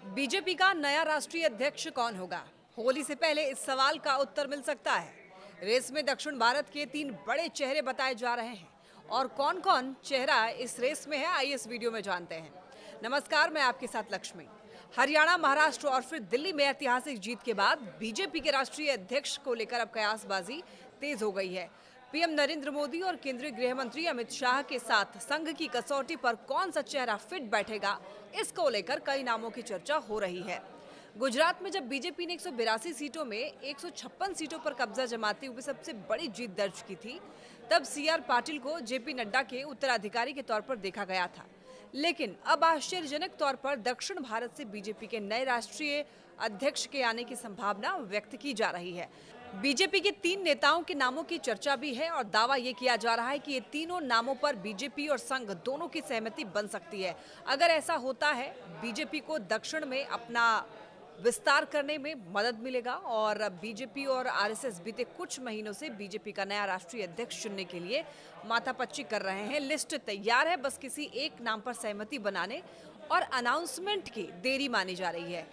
BJP का नया राष्ट्रीय अध्यक्ष कौन होगा? होली से पहले इस सवाल का उत्तर मिल सकता है। रेस में दक्षिण भारत के 3 बड़े चेहरे बताए जा रहे हैं और कौन-कौन चेहरा इस रेस में है, आइए इस वीडियो में जानते हैं। नमस्कार, मैं आपके साथ लक्ष्मी। हरियाणा, महाराष्ट्र और फिर दिल्ली में ऐतिहासिक जीत के बाद बीजेपी के राष्ट्रीय अध्यक्ष को लेकर अब कयासबाजी तेज हो गई है। पीएम नरेंद्र मोदी और केंद्रीय गृह मंत्री अमित शाह के साथ संघ की कसौटी पर कौन सा चेहरा फिट बैठेगा, इसको लेकर कई नामों की चर्चा हो रही है। गुजरात में जब बीजेपी ने 182 सीटों में 156 सीटों पर कब्जा जमाते हुए सबसे बड़ी जीत दर्ज की थी, तब सीआर पाटिल को जेपी नड्डा के उत्तराधिकारी के तौर पर देखा गया था। लेकिन अब आश्चर्यजनक तौर पर दक्षिण भारत से बीजेपी के नए राष्ट्रीय अध्यक्ष के आने की संभावना व्यक्त की जा रही है। बीजेपी के 3 नेताओं के नामों की चर्चा भी है और दावा ये किया जा रहा है कि ये तीनों नामों पर बीजेपी और संघ दोनों की सहमति बन सकती है। अगर ऐसा होता है, बीजेपी को दक्षिण में अपना विस्तार करने में मदद मिलेगा और बीजेपी और आरएसएस बीते कुछ महीनों से बीजेपी का नया राष्ट्रीय अध्यक्ष चुनने के लिए माथापच्ची कर रहे हैं। लिस्ट तैयार है, बस किसी एक नाम पर सहमति बनाने और अनाउंसमेंट की देरी मानी जा रही है।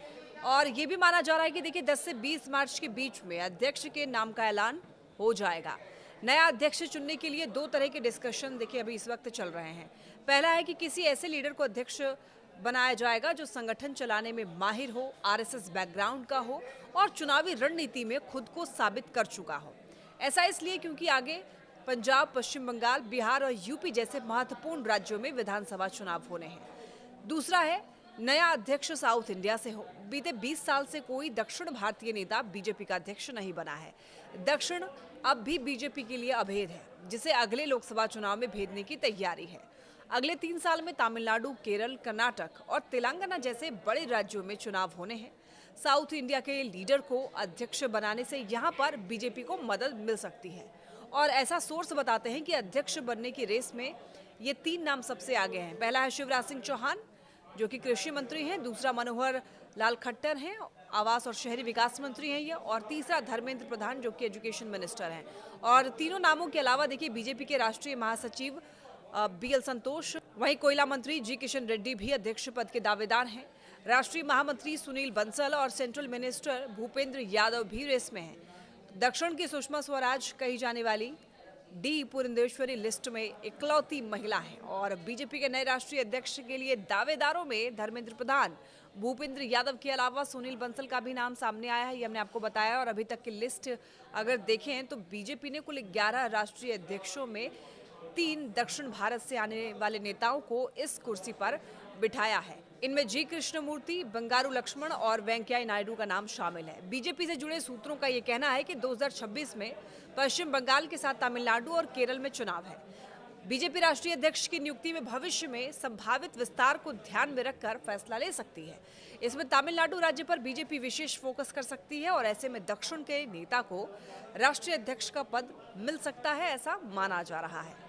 और ये भी माना जा रहा है कि देखिए 10 से 20 मार्च के बीच में अध्यक्ष के नाम का ऐलान हो जाएगा। नया अध्यक्ष चुनने के लिए 2 तरह के डिस्कशन देखिए अभी इस वक्त चल रहे हैं। पहला है कि किसी ऐसे लीडर को अध्यक्ष बनाया जाएगा जो संगठन चलाने में माहिर हो, आरएसएस बैकग्राउंड का हो और चुनावी रणनीति में खुद को साबित कर चुका हो। ऐसा इसलिए क्योंकि आगे पंजाब, पश्चिम बंगाल, बिहार और यूपी जैसे महत्वपूर्ण राज्यों में विधानसभा चुनाव होने हैं। दूसरा है नया अध्यक्ष साउथ इंडिया से हो। बीते 20 साल से कोई दक्षिण भारतीय नेता बीजेपी का अध्यक्ष नहीं बना है। दक्षिण अब भी बीजेपी के लिए अभेद है, जिसे अगले लोकसभा चुनाव में भेजने की तैयारी है। अगले 3 साल में तमिलनाडु, केरल, कर्नाटक और तेलंगाना जैसे बड़े राज्यों में चुनाव होने हैं। साउथ इंडिया के लीडर को अध्यक्ष बनाने से यहाँ पर बीजेपी को मदद मिल सकती है और ऐसा सोर्स बताते हैं कि अध्यक्ष बनने की रेस में ये 3 नाम सबसे आगे हैं। पहला है शिवराज सिंह चौहान, जो कि कृषि मंत्री हैं। दूसरा मनोहर लाल खट्टर हैं, आवास और शहरी विकास मंत्री हैं ये। और तीसरा धर्मेंद्र प्रधान, जो कि एजुकेशन मिनिस्टर हैं। और तीनों नामों के अलावा देखिए बीजेपी के राष्ट्रीय महासचिव बीएल संतोष, वहीं कोयला मंत्री जी किशन रेड्डी भी अध्यक्ष पद के दावेदार हैं। राष्ट्रीय महामंत्री सुनील बंसल और सेंट्रल मिनिस्टर भूपेंद्र यादव भी रेस में हैं। दक्षिण की सुषमा स्वराज कही जाने वाली डी पुरंदेश्वरी लिस्ट में इकलौती महिला है और बीजेपी के नए राष्ट्रीय अध्यक्ष के लिए दावेदारों में धर्मेंद्र प्रधान, भूपेंद्र यादव के अलावा सुनील बंसल का भी नाम सामने आया है, ये हमने आपको बताया। और अभी तक की लिस्ट अगर देखें तो बीजेपी ने कुल 11 राष्ट्रीय अध्यक्षों में 3 दक्षिण भारत से आने वाले नेताओं को इस कुर्सी पर बिठाया है। इनमें जी कृष्णमूर्ति, बंगारू लक्ष्मण और वेंकैया नायडू का नाम शामिल है। बीजेपी से जुड़े सूत्रों का ये कहना है कि 2026 में पश्चिम बंगाल के साथ तमिलनाडु और केरल में चुनाव है। बीजेपी राष्ट्रीय अध्यक्ष की नियुक्ति में भविष्य में संभावित विस्तार को ध्यान में रखकर फैसला ले सकती है। इसमें तमिलनाडु राज्य पर बीजेपी विशेष फोकस कर सकती है और ऐसे में दक्षिण के नेता को राष्ट्रीय अध्यक्ष का पद मिल सकता है, ऐसा माना जा रहा है।